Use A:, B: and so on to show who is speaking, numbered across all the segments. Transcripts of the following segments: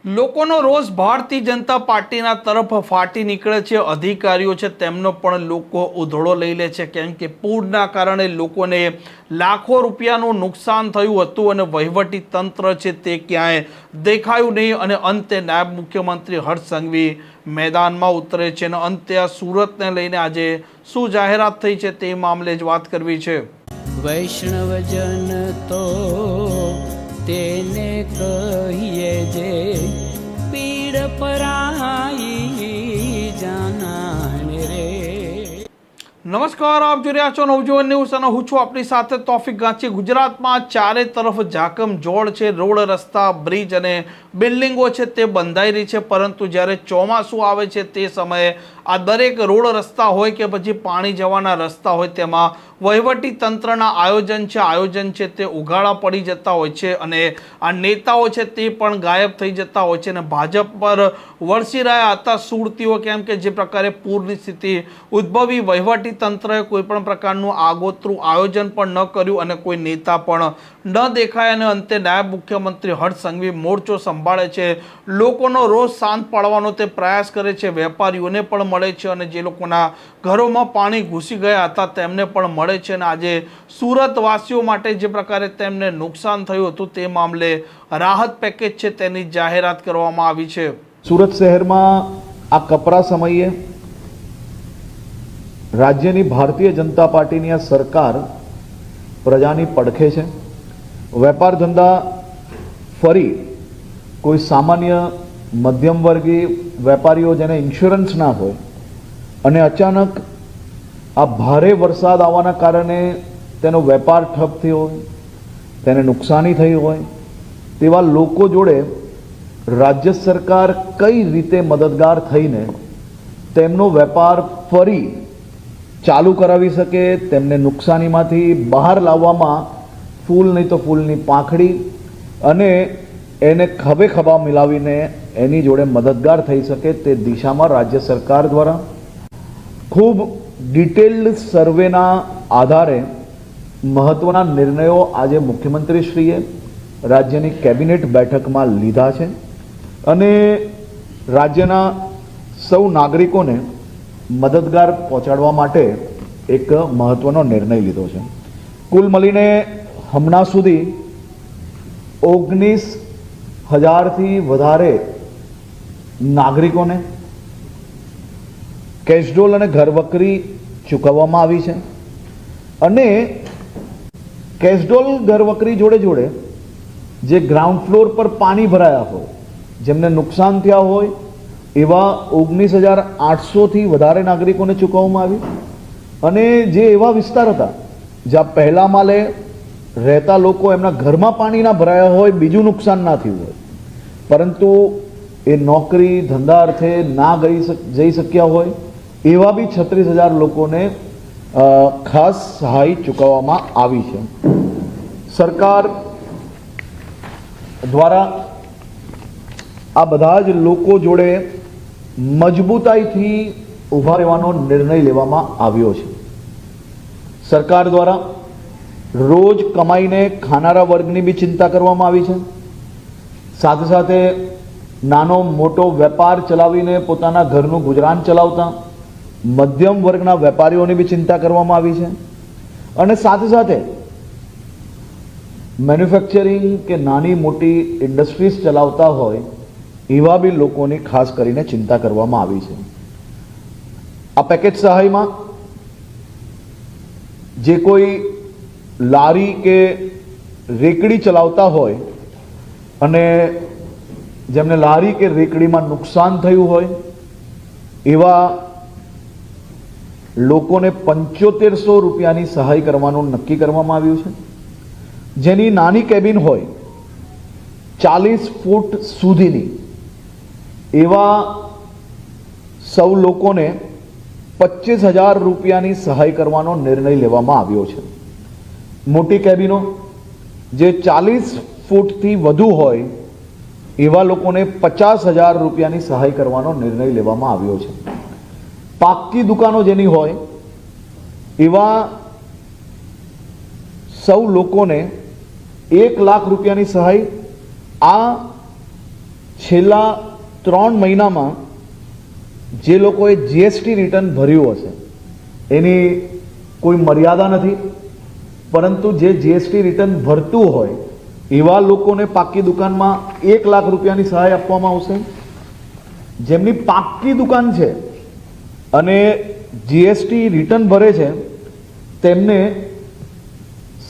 A: લોકોનો રોષ ભારતીય જનતા પાર્ટીના તરફ ફાટી નીકળે છે। અધિકારીઓ છે તેમનો પણ લોકો ઉધળો લઈ લે છે, કેમ કે પૂરના કારણે લોકોને લાખો રૂપિયાનું નુકસાન થયું હતું અને વહીવટી તંત્ર છે તે ક્યાંય દેખાયું નહીં। અને અંતે નાયબ મુખ્યમંત્રી હર્ષ સંઘવી મેદાનમાં ઉતરે છે અને અંતે આ સુરતને લઈને આજે શું જાહેરાત થઈ છે તે મામલે જ વાત કરવી છે।
B: વૈષ્ણવજન તો તેને કહીએ જે પીડ પરાઈ જાનાને રે।
A: નમસ્કાર, આપ જોઈ રહ્યા છો નવજીવન ન્યૂઝ અને હું છું આપની સાથે તોફિક ગાંચી। ગુજરાતમાં ચારે તરફ જાકમ જોડ છે, રોડ, રસ્તા, બ્રિજ અને બિલ્ડિંગો છે તે બંધાઈ રહી છે, પરંતુ જ્યારે ચોમાસું આવે છે તે સમયે આ દરેક રોડ રસ્તા હોય કે પછી પાણી જવાના રસ્તા હોય તેમાં વહીવટી તંત્રના આયોજન છે તે ઉઘાડા પડી જતા હોય છે અને આ નેતાઓ છે તે પણ ગાયબ થઈ જતા હોય છે અને ભાજપ પર વરસી રહ્યા હતા સુરતીઓ, કેમ કે જે પ્રકારે પૂરની સ્થિતિ ઉદ્ભવી, વહીવટી તંત્રએ કોઈ પણ પ્રકારનું આગોતરું આયોજન પણ ન કર્યું અને કોઈ નેતા પણ ન દેખાય અને અંતે નાયબ મુખ્યમંત્રી હર્ષ સંઘવી મોરચો સંભાળે છે, લોકોનો રોષ શાંત પાડવાનો તે પ્રયાસ કરે છે, વેપારીઓને પણ મળે છે અને જે લોકોના ઘરોમાં પાણી ઘૂસી ગયા હતા તેમને પણ મળે છે અને આજે સુરત વાસીઓ માટે જે પ્રકારે તેમને નુકસાન થયું હતું તે મામલે રાહત પેકેજ છે તેની જાહેરાત કરવામાં આવી છે।
C: સુરત શહેરમાં આ કપરા સમયે રાજ્યની ભારતીય જનતા પાર્ટીની આ સરકાર પ્રજાની પડખે છે। વેપાર ધંધા ફરી કોઈ સામાન્ય મધ્યમ વર્ગીય વેપારીઓ જેને ઇન્સ્યોરન્સ ના હોય અને અચાનક આ ભારે વરસાદ આવવાના કારણે તેનો વેપાર ઠપ થયો હોય, તેને નુકસાની થઈ હોય, તેવા લોકો જોડે રાજ્ય સરકાર કઈ રીતે મદદગાર થઈને તેમનો વેપાર ફરી ચાલુ કરાવી શકે, તેમને નુકસાનીમાંથી બહાર લાવવામાં ફૂલ નહીં તો ફૂલની પાંખડી અને એને ખભે ખભા મિલાવીને એની જોડે મદદગાર થઈ શકે તે દિશામાં રાજ્ય સરકાર દ્વારા ખૂબ ડિટેલ્ડ સર્વેના આધારે મહત્વના નિર્ણયો આજે મુખ્યમંત્રીશ્રીએ રાજ્યની કેબિનેટ બેઠકમાં લીધા છે અને રાજ્યના સૌ નાગરિકોને મદદગાર પહોંચાડવા માટે એક મહત્વનો નિર્ણય લીધો છે। કુલ મળીને હમણાં સુધી 19,000થી વધારે નાગરિકોને કેશડોલ અને ઘરવકરી ચૂકવવામાં આવી છે અને કેશડોલ ઘરવકરી જોડે જોડે જે ગ્રાઉન્ડ ફ્લોર પર પાણી ભરાયા હોય, જેમને નુકસાન થયા હોય એવા 19,800થી વધારે નાગરિકોને ચૂકવવામાં આવી અને જે એવા વિસ્તાર હતા જ્યાં પહેલા માલે રહેતા લોકો એમના ઘરમાં પાણી ના ભરાયા હોય, બીજું નુકસાન ના થયું હોય, પરંતુ એ નોકરી ધંધા અર્થે ના જઈ શક્યા હોય એવા બી 36,000 લોકોને ખાસ સહાય ચૂકવવામાં આવી છે। સરકાર દ્વારા આ બધા જ લોકો જોડે મજબૂતાઈથી ઊભા રહેવાનો નિર્ણય લેવામાં આવ્યો છે। સરકાર દ્વારા રોજ કમાઈને ખાનારા વર્ગની બી ચિંતા કરવામાં આવી છે, સાથે સાથે નાનો મોટો વેપાર ચલાવીને પોતાના ઘરનું ગુજરાન ચલાવતા મધ્યમ વર્ગના વેપારીઓની બી ચિંતા કરવામાં આવી છે અને સાથે સાથે મેન્યુફેક્ચરિંગ કે નાની મોટી ઇન્ડસ્ટ્રીઝ ચલાવતા હોય એવા બી લોકોની ખાસ કરીને ચિંતા કરવામાં આવી છે। આ પેકેજ સહાયમાં જે કોઈ લારી કે રેકડી ચલાવતા હોય અને જેમને લારી કે રેકડીમાં નુકસાન થયું હોય એવા લોકોને 7500 રૂપિયાની સહાય કરવાનું નક્કી કરવામાં આવ્યું છે। જેની નાની કેબિન હોય 40 ફૂટ સુધીની એવા સૌ લોકોને 25,000 રૂપિયાની સહાય કરવાનો નિર્ણય લેવામાં આવ્યો છે। મોટી કેબિનો જે 40 ફૂટથી વધુ હોય એવા લોકોને 50,000 રૂપિયાની સહાય કરવાનો નિર્ણય લેવામાં આવ્યો છે। પાક્કી દુકાનો જેની હોય એવા સૌ લોકોને 1 લાખ રૂપિયાની સહાય આ છેલ્લા 3 મહિનામાં જે લોકોએ જીએસટી રિટર્ન ભર્યું હશે એની કોઈ મર્યાદા નથી, પરંતુ જે જીએસટી રિટર્ન ભરતું હોય એવા લોકોને પાક્કી દુકાનમાં 1 લાખ રૂપિયાની સહાય આપવામાં આવશે. જેમની પાક્કી દુકાન છે અને જીએસટી રિટર્ન ભરે છે તેમને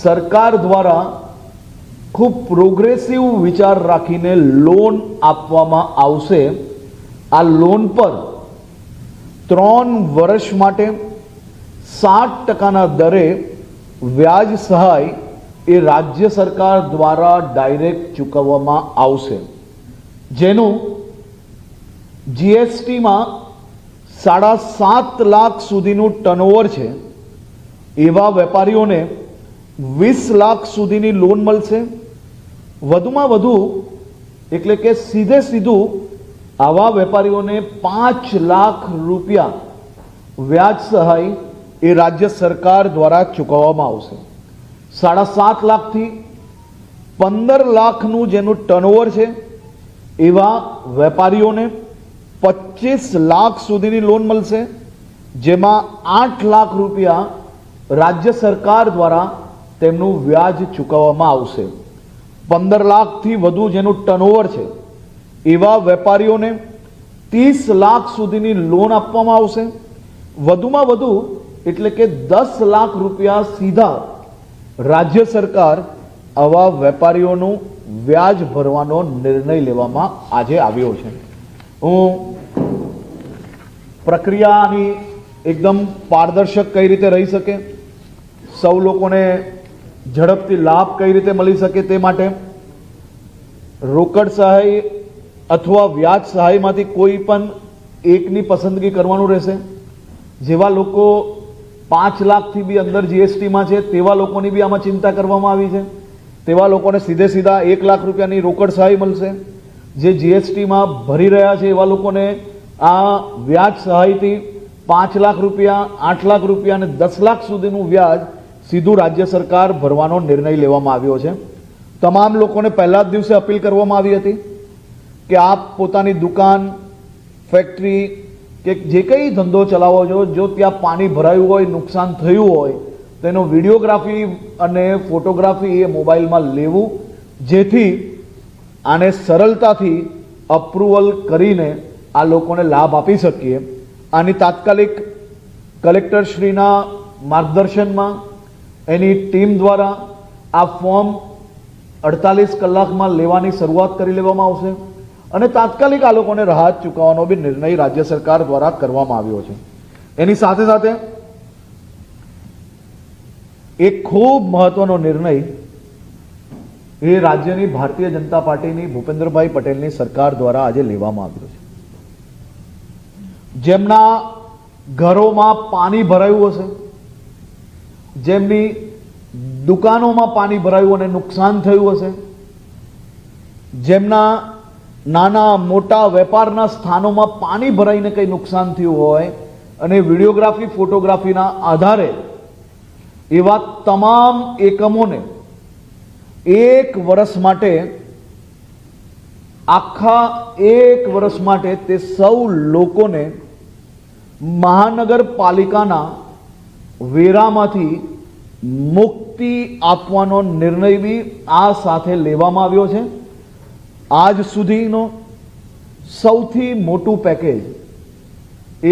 C: સરકાર દ્વારા ખૂબ પ્રોગ્રેસિવ વિચાર રાખીને લોન આપવામાં આવશે. આ લોન પર 3 વર્ષ માટે 7% દરે વ્યાજ સહાય એ રાજ્ય સરકાર દ્વારા ડાયરેક્ટ ચૂકવવામાં આવશે, જેનું જીએસટીમાં 7.5 લાખ સુધીનું ટર્નઓવર છે એવા વેપારીઓને 20 લાખ સુધીની લોન મળશે. વધુમાં વધુ એટલે કે સીધું આવા વેપારીઓને 5 લાખ રૂપિયા વ્યાજ સહાય એ રાજ્ય સરકાર દ્વારા ચૂકવવામાં આવશે. 7.5 લાખથી 15 લાખનું જેનું ટર્નઓવર છે એવા વેપારીઓને 25 લાખ સુધીની લોન મળશે, જેમાં 8 લાખ રૂપિયા રાજ્ય સરકાર દ્વારા તેમનું વ્યાજ ચૂકવવામાં આવશે. 15 લાખથી વધુ જેનું ટર્નઓવર છે એવા વેપારીઓને 30 લાખ સુધીની લોન આપવામાં આવશે. વધુમાં વધુ એટલે કે 10 લાખ રૂપિયા સીધા રાજ્ય સરકાર આવા વેપારીઓનું વ્યાજ ભરવાનો નિર્ણય લેવામાં આજે આવ્યો છે. હું પ્રક્રિયાની એકદમ પારદર્શક કઈ રીતે રહી શકે, સૌ લોકોને ઝડપથી લાભ કઈ રીતે મળી શકે તે માટે રોકડ સહાય અથવા વ્યાજ સહાયમાંથી કોઈ પણ એકની પસંદગી કરવાનું રહેશે. જેવા લોકો 5 લાખથી બી અંદર જીએસટીમાં છે તેવા લોકોની બી આમાં ચિંતા કરવામાં આવી છે. તેવા લોકોને સીધા 1 લાખ રૂપિયાની રોકડ સહાય મળશે. જે જીએસટીમાં ભરી રહ્યા છે એવા લોકોને આ વ્યાજ સહાયથી 5 લાખ રૂપિયા, 8 લાખ રૂપિયા અને 10 લાખ સુધીનું વ્યાજ સીધું રાજ્ય સરકાર ભરવાનો નિર્ણય લેવામાં આવ્યો છે. તમામ લોકોને પહેલા જ દિવસે અપીલ કરવામાં આવી હતી કે આપ પોતાની દુકાન, ફેક્ટરી કે જે કંઈ ધંધો ચલાવો છો, જો ત્યાં પાણી ભરાયું હોય, નુકસાન થયું હોય તેનો વિડીયોગ્રાફી અને ફોટોગ્રાફી એ મોબાઈલમાં લેવું, જેથી આને સરળતાથી અપ્રુવલ કરીને આ લોકોને લાભ આપી શકીએ. આની તાત્કાલિક કલેક્ટરશ્રીના માર્ગદર્શનમાં એની ટીમ દ્વારા આ ફોર્મ 48 કલાકમાં લેવાની શરૂઆત કરી લેવામાં આવશે અને તાત્કાલિક આ લોકોને રાહત ચૂકવવાનો બી નિર્ણય રાજ્ય સરકાર દ્વારા કરવામાં આવ્યો છે. એની સાથે સાથે એક ખૂબ મહત્વનો નિર્ણય એ રાજ્યની ભારતીય જનતા પાર્ટીની ભૂપેન્દ્રભાઈ પટેલની સરકાર દ્વારા આજે લેવામાં આવ્યો છે. જેમના ઘરોમાં પાણી ભરાયું હશે, જેમની દુકાનોમાં પાણી ભરાયું અને નુકસાન થયું હશે, જેમના નાના મોટા વેપારના સ્થાનોમાં પાણી ભરાઈને કંઈ નુકસાન થયું હોય અને વિડીયોગ્રાફી, ફોટોગ્રાફીના આધારે એવા તમામ એકમોને 1 વર્ષ માટે, આખા 1 વર્ષ માટે તે સૌ લોકોને મહાનગરપાલિકાના વેરામાંથી મુક્તિ આપવાનો નિર્ણય બી આ સાથે લેવામાં આવ્યો છે. આજ સુધીનો સૌથી મોટું પેકેજ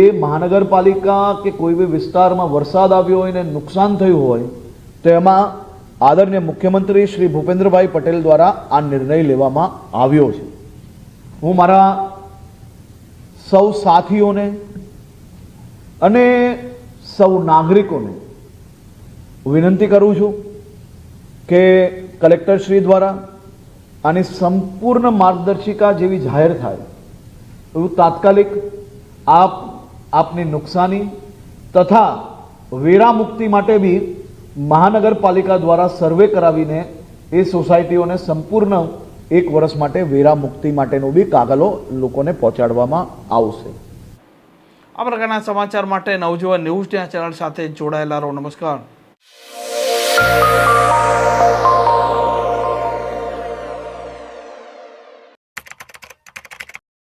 C: એ મહાનગરપાલિકા કે કોઈ બી વિસ્તારમાં વરસાદ આવ્યો હોય ને નુકસાન થયું હોય તો એમાં આદરણીય મુખ્યમંત્રી શ્રી ભૂપેન્દ્રભાઈ પટેલ દ્વારા આ નિર્ણય લેવામાં આવ્યો છે. હું મારા સૌ સાથીઓને અને સૌ નાગરિકોને વિનંતી કરું છું કે કલેક્ટરશ્રી દ્વારા આની સંપૂર્ણ માર્ગદર્શિકા જેવી જાહેર થાય એવું તાત્કાલિક આપની નુકસાની તથા વેરા મુક્તિ માટે બી મહાનગરપાલિકા દ્વારા સર્વે કરાવીને એ સોસાયટીઓને સંપૂર્ણ 1 વર્ષ માટે વેરા મુક્તિ માટેનું બી કાગળો લોકોને પહોંચાડવામાં આવશે.
A: આ પ્રકારના સમાચાર માટે નવજીવન ન્યૂઝ ચેનલ સાથે જોડાયેલા રહો. નમસ્કાર.